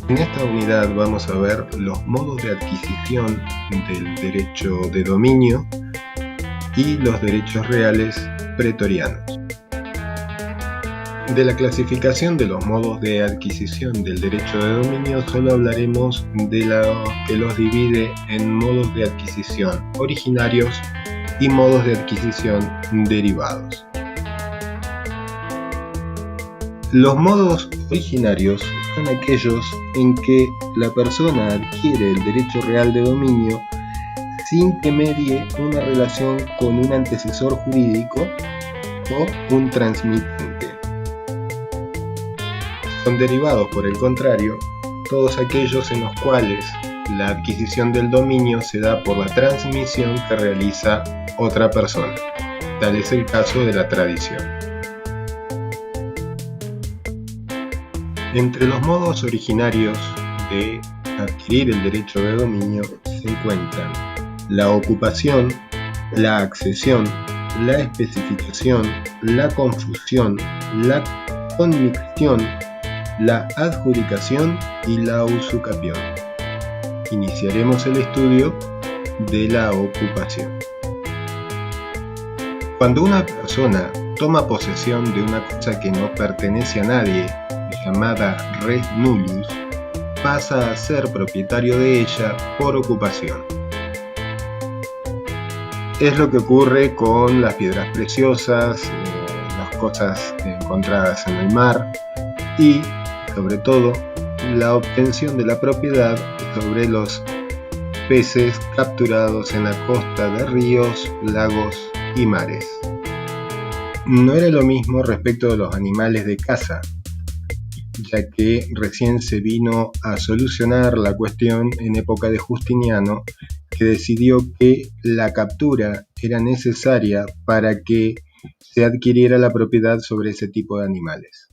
En esta unidad vamos a ver los modos de adquisición del derecho de dominio y los derechos reales pretorianos. De la clasificación de los modos de adquisición del derecho de dominio solo hablaremos de lo que los divide en modos de adquisición originarios y modos de adquisición derivados. Los modos originarios son aquellos en que la persona adquiere el derecho real de dominio sin que medie una relación con un antecesor jurídico o un transmitente. Son derivados, por el contrario, todos aquellos en los cuales la adquisición del dominio se da por la transmisión que realiza otra persona. Tal es el caso de la tradición. Entre los modos originarios de adquirir el derecho de dominio se encuentran la ocupación, la accesión, la especificación, la confusión, la conmixción, la adjudicación y la usucapión. Iniciaremos el estudio de la ocupación. Cuando una persona toma posesión de una cosa que no pertenece a nadie, llamada res nullius, pasa a ser propietario de ella por ocupación. Es lo que ocurre con las piedras preciosas, las cosas encontradas en el mar y, sobre todo, la obtención de la propiedad sobre los peces capturados en la costa de ríos, lagos y mares. No era lo mismo respecto de los animales de caza, ya que recién se vino a solucionar la cuestión en época de Justiniano, que decidió que la captura era necesaria para que se adquiriera la propiedad sobre ese tipo de animales.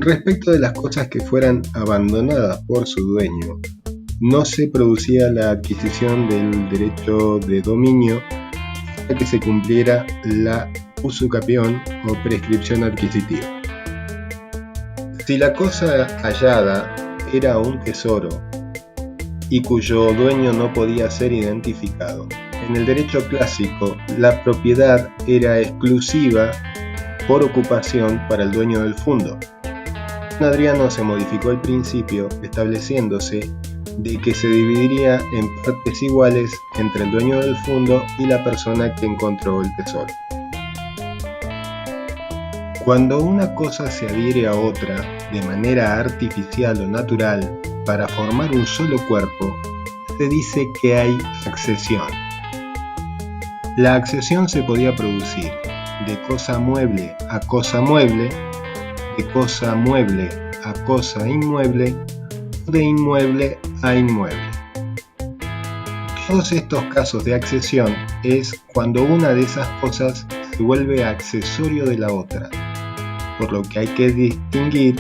Respecto de las cosas que fueran abandonadas por su dueño, no se producía la adquisición del derecho de dominio hasta que se cumpliera la usucapión o prescripción adquisitiva. Si la cosa hallada era un tesoro y cuyo dueño no podía ser identificado, en el derecho clásico la propiedad era exclusiva por ocupación para el dueño del fundo. Con Adriano se modificó el principio estableciéndose de que se dividiría en partes iguales entre el dueño del fundo y la persona que encontró el tesoro. Cuando una cosa se adhiere a otra de manera artificial o natural para formar un solo cuerpo, se dice que hay accesión. La accesión se podía producir de cosa mueble a cosa mueble, de cosa mueble a cosa inmueble, o de inmueble a inmueble. Todos estos casos de accesión es cuando una de esas cosas se vuelve accesorio de la otra, por lo que hay que distinguir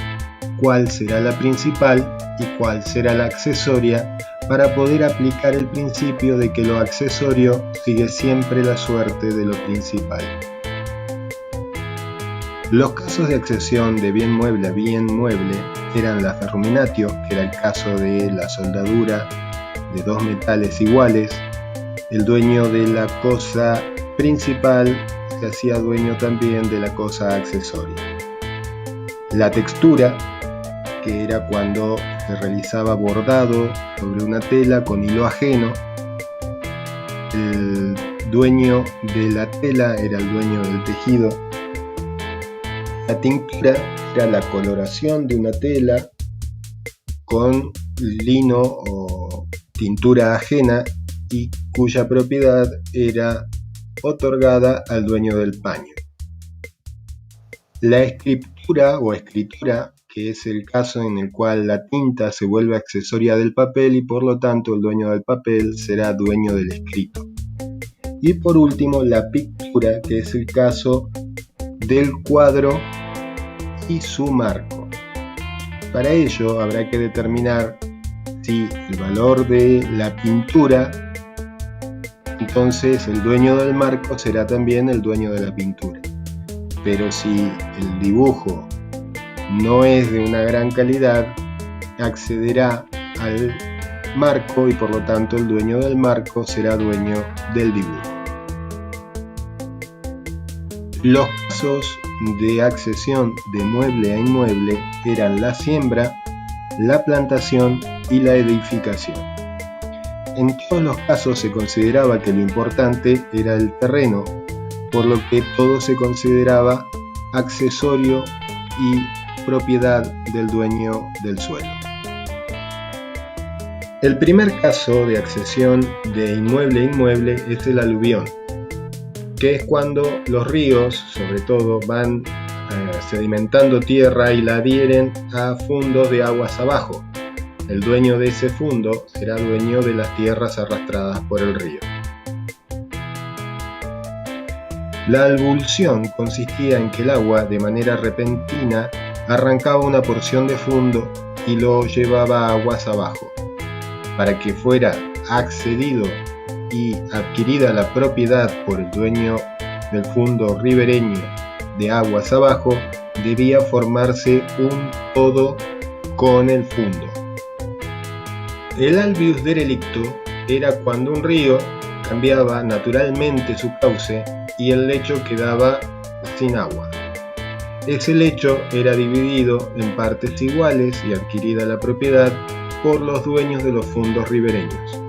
cuál será la principal y cuál será la accesoria para poder aplicar el principio de que lo accesorio sigue siempre la suerte de lo principal. Los casos de accesión de bien mueble a bien mueble eran la ferruminatio, que era el caso de la soldadura de dos metales iguales. El dueño de la cosa principal se hacía dueño también de la cosa accesoria. La textura, que era cuando se realizaba bordado sobre una tela con hilo ajeno. El dueño de la tela era el dueño del tejido. La tintura era la coloración de una tela con lino o tintura ajena y cuya propiedad era otorgada al dueño del paño. La escritura o escritura, que es el caso en el cual la tinta se vuelve accesoria del papel y por lo tanto el dueño del papel será dueño del escrito. Y por último, la pictura, que es el caso del cuadro y su marco. Para ello habrá que determinar si el valor de la pintura, entonces el dueño del marco será también el dueño de la pintura. Pero si el dibujo no es de una gran calidad, accederá al marco y por lo tanto el dueño del marco será dueño del dibujo. Los casos de accesión de mueble a inmueble eran la siembra, la plantación y la edificación. En todos los casos se consideraba que lo importante era el terreno, por lo que todo se consideraba accesorio y propiedad del dueño del suelo. El primer caso de accesión de inmueble a inmueble es el aluvión, que es cuando los ríos, sobre todo, van sedimentando tierra y la adhieren a fundos de aguas abajo. El dueño de ese fundo será dueño de las tierras arrastradas por el río. La avulsión consistía en que el agua, de manera repentina, arrancaba una porción de fundo y lo llevaba a aguas abajo. Para que fuera accedido y adquirida la propiedad por el dueño del fundo ribereño de aguas abajo, debía formarse un todo con el fundo. El albius derelicto era cuando un río cambiaba naturalmente su cauce y el lecho quedaba sin agua. Ese lecho era dividido en partes iguales y adquirida la propiedad por los dueños de los fundos ribereños.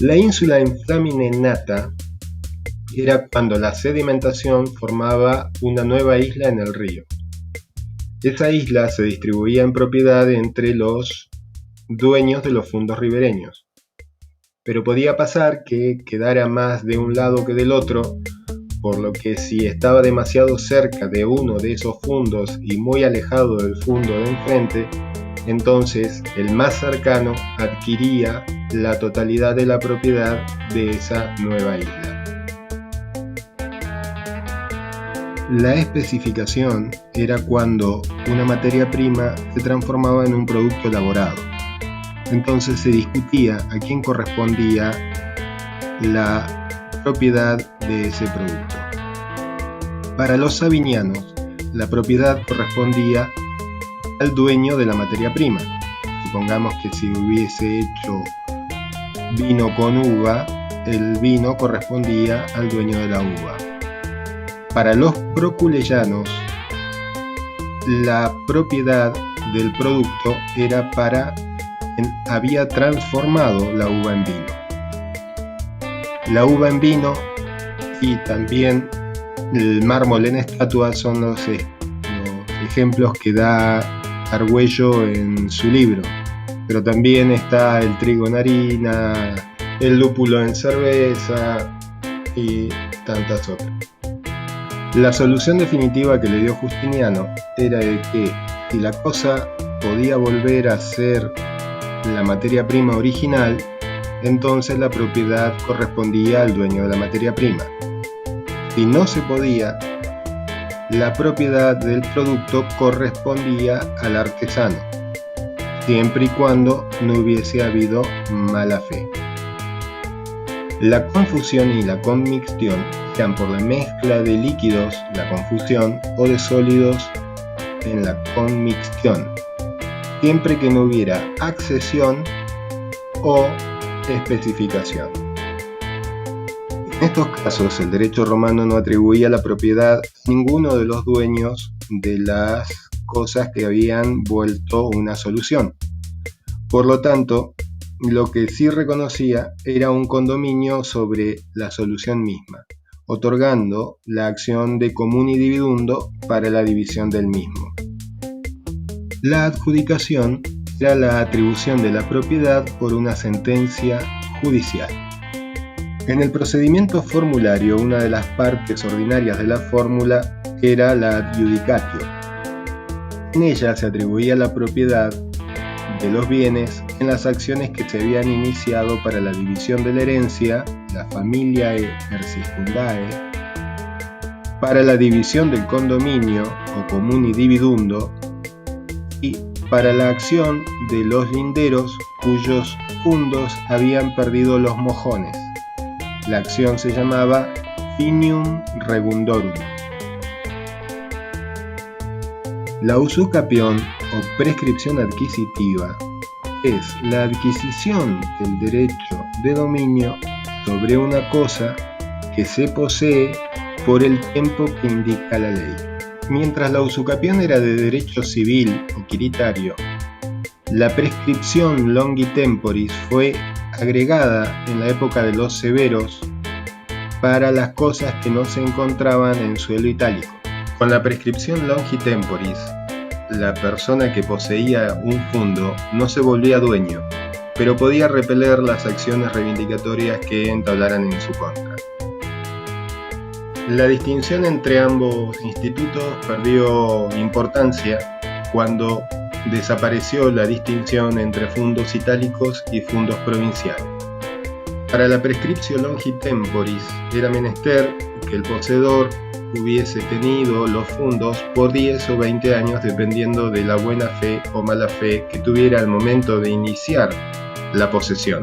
La ínsula inflaminata era cuando la sedimentación formaba una nueva isla en el río. Esa isla se distribuía en propiedad entre los dueños de los fundos ribereños, pero podía pasar que quedara más de un lado que del otro, por lo que si estaba demasiado cerca de uno de esos fundos y muy alejado del fundo de enfrente, entonces el más cercano adquiría la totalidad de la propiedad de esa nueva isla. La especificación era cuando una materia prima se transformaba en un producto elaborado. Entonces se discutía a quién correspondía la propiedad de ese producto. Para los sabinianos, la propiedad correspondía al dueño de la materia prima. Supongamos que si hubiese hecho vino con uva, el vino correspondía al dueño de la uva. Para los proculeyanos, la propiedad del producto era para quien había transformado la uva en vino. La uva en vino y también el mármol en estatua son los ejemplos que da Argüello en su libro, pero también está el trigo en harina, el lúpulo en cerveza y tantas otras. La solución definitiva que le dio Justiniano era de que si la cosa podía volver a ser la materia prima original, entonces la propiedad correspondía al dueño de la materia prima. Si no se podía, la propiedad del producto correspondía al artesano, siempre y cuando no hubiese habido mala fe. La confusión y la conmicción sean por la mezcla de líquidos, la confusión, o de sólidos en la conmicción, siempre que no hubiera accesión o especificación. En estos casos, el derecho romano no atribuía la propiedad a ninguno de los dueños de las cosas que habían vuelto una solución. Por lo tanto, lo que sí reconocía era un condominio sobre la solución misma, otorgando la acción de común y dividundo para la división del mismo. La adjudicación era la atribución de la propiedad por una sentencia judicial. En el procedimiento formulario, una de las partes ordinarias de la fórmula era la adjudicatio. En ella se atribuía la propiedad de los bienes en las acciones que se habían iniciado para la división de la herencia, la familiae persecundae, para la división del condominio o comuni dividundo y para la acción de los linderos cuyos fundos habían perdido los mojones. La acción se llamaba finium rebundorum. La usucapión o prescripción adquisitiva es la adquisición del derecho de dominio sobre una cosa que se posee por el tiempo que indica la ley. Mientras la usucapión era de derecho civil o quiritario, la prescripción longi temporis fue agregada en la época de los severos para las cosas que no se encontraban en suelo itálico. Con la prescripción longi temporis, la persona que poseía un fundo no se volvía dueño, pero podía repeler las acciones reivindicatorias que entablaran en su contra. La distinción entre ambos institutos perdió importancia cuando desapareció la distinción entre fundos itálicos y fundos provinciales. Para la prescripción longi temporis era menester que el poseedor hubiese tenido los fundos por 10 o 20 años dependiendo de la buena fe o mala fe que tuviera al momento de iniciar la posesión.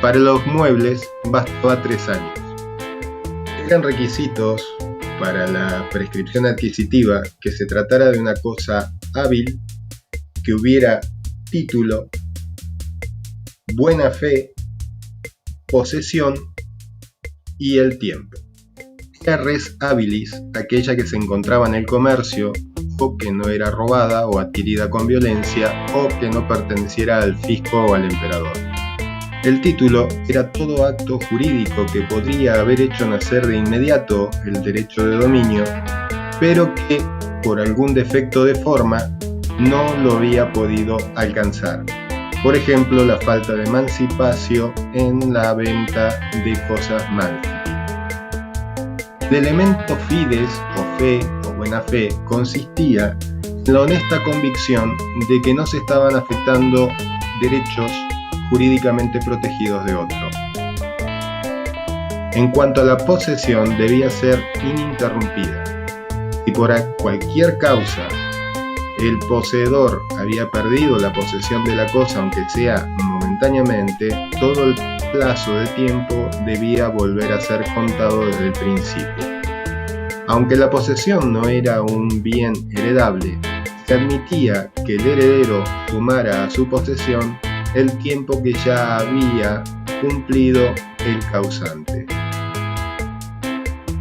Para los muebles bastaba 3 años. Eran requisitos para la prescripción adquisitiva que se tratara de una cosa hábil, que hubiera título, buena fe, posesión y el tiempo. Era res habilis aquella que se encontraba en el comercio o que no era robada o adquirida con violencia o que no perteneciera al fisco o al emperador. El título era todo acto jurídico que podría haber hecho nacer de inmediato el derecho de dominio, pero que por algún defecto de forma no lo había podido alcanzar. Por ejemplo, la falta de emancipación en la venta de cosas mansi. El elemento fides o fe o buena fe consistía en la honesta convicción de que no se estaban afectando derechos jurídicamente protegidos de otro. En cuanto a la posesión, debía ser ininterrumpida. Si por cualquier causa el poseedor había perdido la posesión de la cosa, aunque sea momentáneamente, todo el plazo de tiempo debía volver a ser contado desde el principio. Aunque la posesión no era un bien heredable, se admitía que el heredero sumara a su posesión el tiempo que ya había cumplido el causante.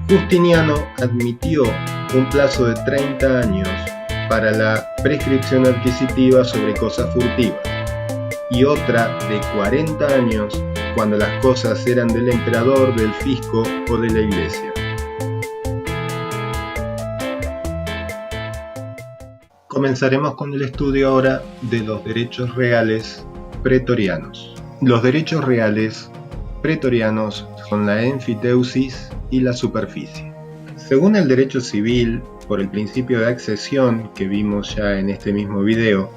Justiniano admitió un plazo de 30 años para la prescripción adquisitiva sobre cosas furtivas y otra de 40 años cuando las cosas eran del emperador, del fisco o de la iglesia. Comenzaremos con el estudio ahora de los derechos reales pretorianos. Los derechos reales pretorianos son la enfiteusis y la superficie. Según el derecho civil, por el principio de accesión que vimos ya en este mismo video,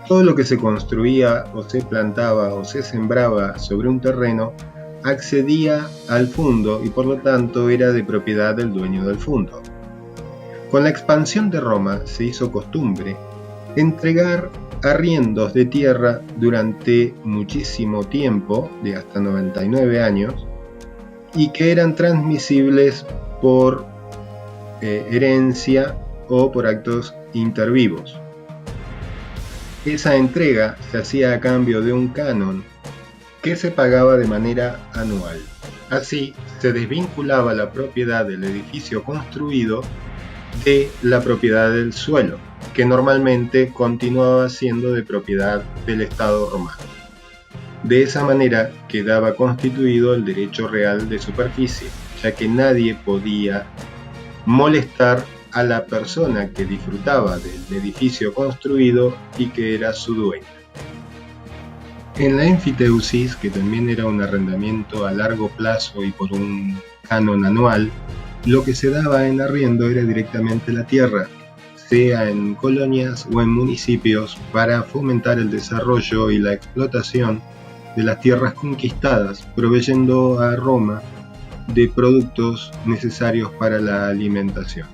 todo lo que se construía o se plantaba o se sembraba sobre un terreno accedía al fundo y por lo tanto era de propiedad del dueño del fundo. Con la expansión de Roma se hizo costumbre entregar arriendos de tierra durante muchísimo tiempo, de hasta 99 años, y que eran transmisibles por herencia o por actos intervivos. Esa entrega se hacía a cambio de un canon que se pagaba de manera anual. Así se desvinculaba la propiedad del edificio construido de la propiedad del suelo, que normalmente continuaba siendo de propiedad del Estado romano. De esa manera quedaba constituido el derecho real de superficie, ya que nadie podía molestar a la persona que disfrutaba del edificio construido y que era su dueña. En la enfiteusis, que también era un arrendamiento a largo plazo y por un canon anual, lo que se daba en arriendo era directamente la tierra, sea en colonias o en municipios, para fomentar el desarrollo y la explotación de las tierras conquistadas, proveyendo a Roma de productos necesarios para la alimentación.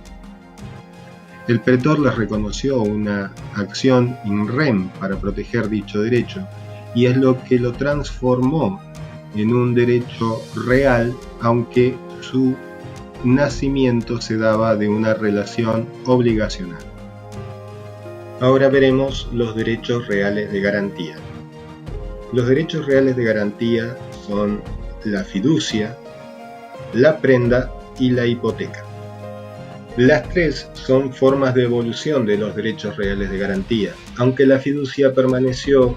El pretor les reconoció una acción in rem para proteger dicho derecho, y es lo que lo transformó en un derecho real, aunque su nacimiento se daba de una relación obligacional. Ahora veremos los derechos reales de garantía. Los derechos reales de garantía son la fiducia, la prenda y la hipoteca. Las tres son formas de evolución de los derechos reales de garantía, aunque la fiducia permaneció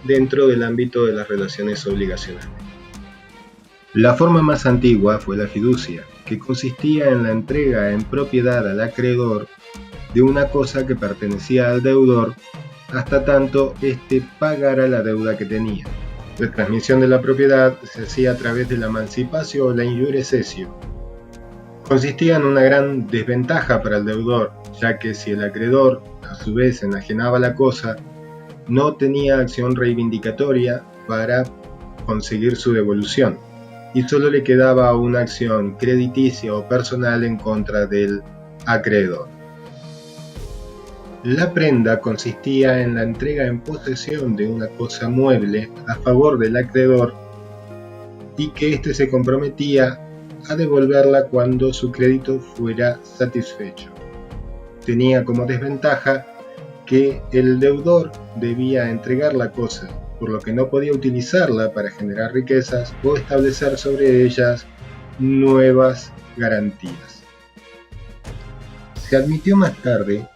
dentro del ámbito de las relaciones obligacionales. La forma más antigua fue la fiducia, que consistía en la entrega en propiedad al acreedor de una cosa que pertenecía al deudor hasta tanto éste pagara la deuda que tenía. La transmisión de la propiedad se hacía a través de la emancipatio o la injure cessio. Consistía en una gran desventaja para el deudor, ya que si el acreedor a su vez enajenaba la cosa, no tenía acción reivindicatoria para conseguir su devolución, y solo le quedaba una acción crediticia o personal en contra del acreedor. La prenda consistía en la entrega en posesión de una cosa mueble a favor del acreedor y que éste se comprometía a devolverla cuando su crédito fuera satisfecho. Tenía como desventaja que el deudor debía entregar la cosa, por lo que no podía utilizarla para generar riquezas o establecer sobre ellas nuevas garantías. Se admitió más tarde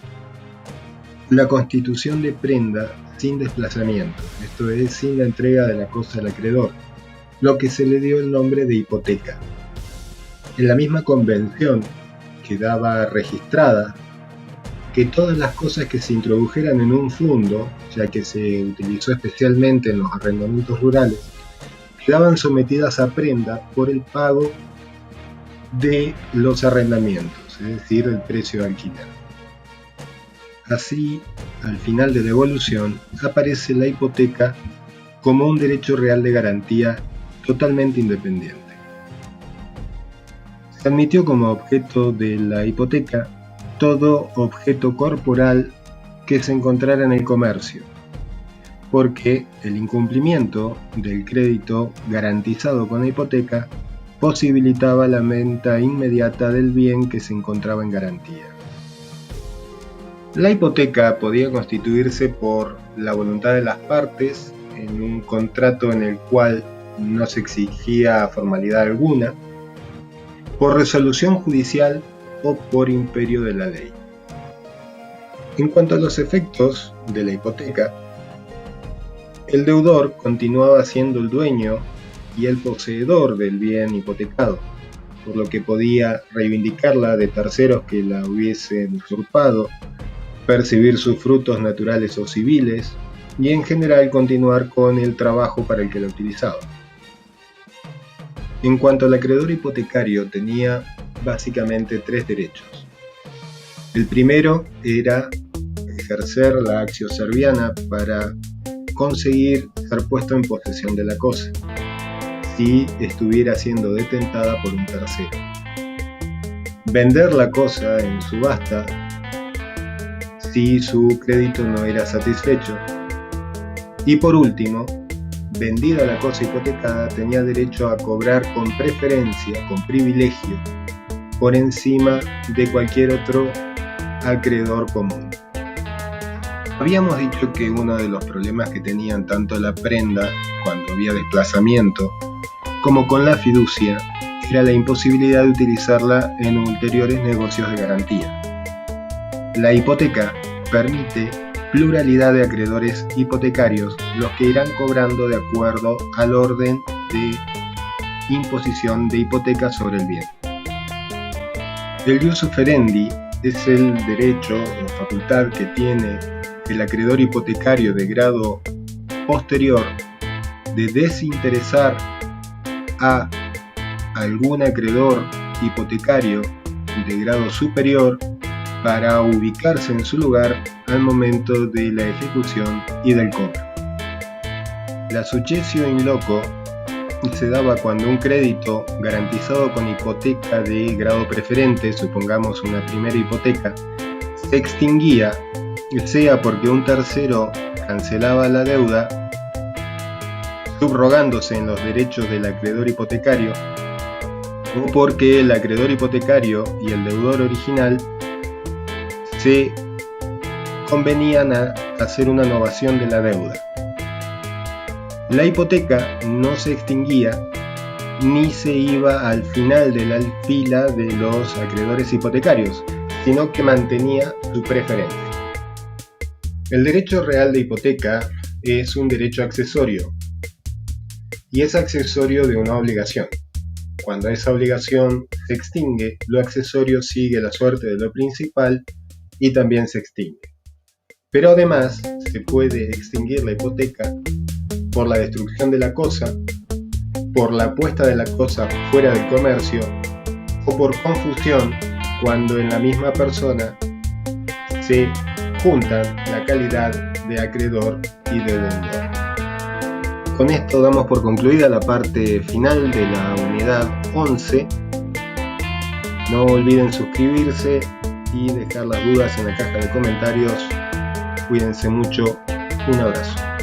la constitución de prenda sin desplazamiento, esto es, sin la entrega de la cosa al acreedor, lo que se le dio el nombre de hipoteca. En la misma convención quedaba registrada que todas las cosas que se introdujeran en un fondo, ya que se utilizó especialmente en los arrendamientos rurales, quedaban sometidas a prenda por el pago de los arrendamientos, es decir, el precio de alquiler. Así, al final de la evolución, aparece la hipoteca como un derecho real de garantía totalmente independiente. Se admitió como objeto de la hipoteca todo objeto corporal que se encontrara en el comercio, porque el incumplimiento del crédito garantizado con la hipoteca posibilitaba la venta inmediata del bien que se encontraba en garantía. La hipoteca podía constituirse por la voluntad de las partes en un contrato en el cual no se exigía formalidad alguna, por resolución judicial o por imperio de la ley. En cuanto a los efectos de la hipoteca, el deudor continuaba siendo el dueño y el poseedor del bien hipotecado, por lo que podía reivindicarla de terceros que la hubiesen usurpado, percibir sus frutos naturales o civiles y en general continuar con el trabajo para el que la utilizaba. En cuanto al acreedor hipotecario, tenía básicamente tres derechos. El primero era ejercer la actio serviana para conseguir ser puesto en posesión de la cosa, si estuviera siendo detentada por un tercero. Vender la cosa en subasta si su crédito no era satisfecho. Y por último, vendida la cosa hipotecada, tenía derecho a cobrar con preferencia, con privilegio, por encima de cualquier otro acreedor común. Habíamos dicho que uno de los problemas que tenían tanto la prenda, cuando había desplazamiento, como con la fiducia, era la imposibilidad de utilizarla en ulteriores negocios de garantía. La hipoteca permite pluralidad de acreedores hipotecarios, los que irán cobrando de acuerdo al orden de imposición de hipoteca sobre el bien. El ius offerendi es el derecho o facultad que tiene el acreedor hipotecario de grado posterior de desinteresar a algún acreedor hipotecario de grado superior para ubicarse en su lugar al momento de la ejecución y del cobro. La successio in loco se daba cuando un crédito garantizado con hipoteca de grado preferente, supongamos una primera hipoteca, se extinguía, sea porque un tercero cancelaba la deuda, subrogándose en los derechos del acreedor hipotecario, o porque el acreedor hipotecario y el deudor original se convenían a hacer una novación de la deuda. La hipoteca no se extinguía ni se iba al final de la fila de los acreedores hipotecarios, sino que mantenía su preferencia. El derecho real de hipoteca es un derecho accesorio y es accesorio de una obligación. Cuando esa obligación se extingue, lo accesorio sigue la suerte de lo principal y también se extingue. Pero además se puede extinguir la hipoteca por la destrucción de la cosa, por la puesta de la cosa fuera del comercio o por confusión cuando en la misma persona se juntan la calidad de acreedor y de deudor. Con esto damos por concluida la parte final de la unidad 11. No olviden suscribirse y dejar las dudas en la caja de comentarios. Cuídense mucho. Un abrazo.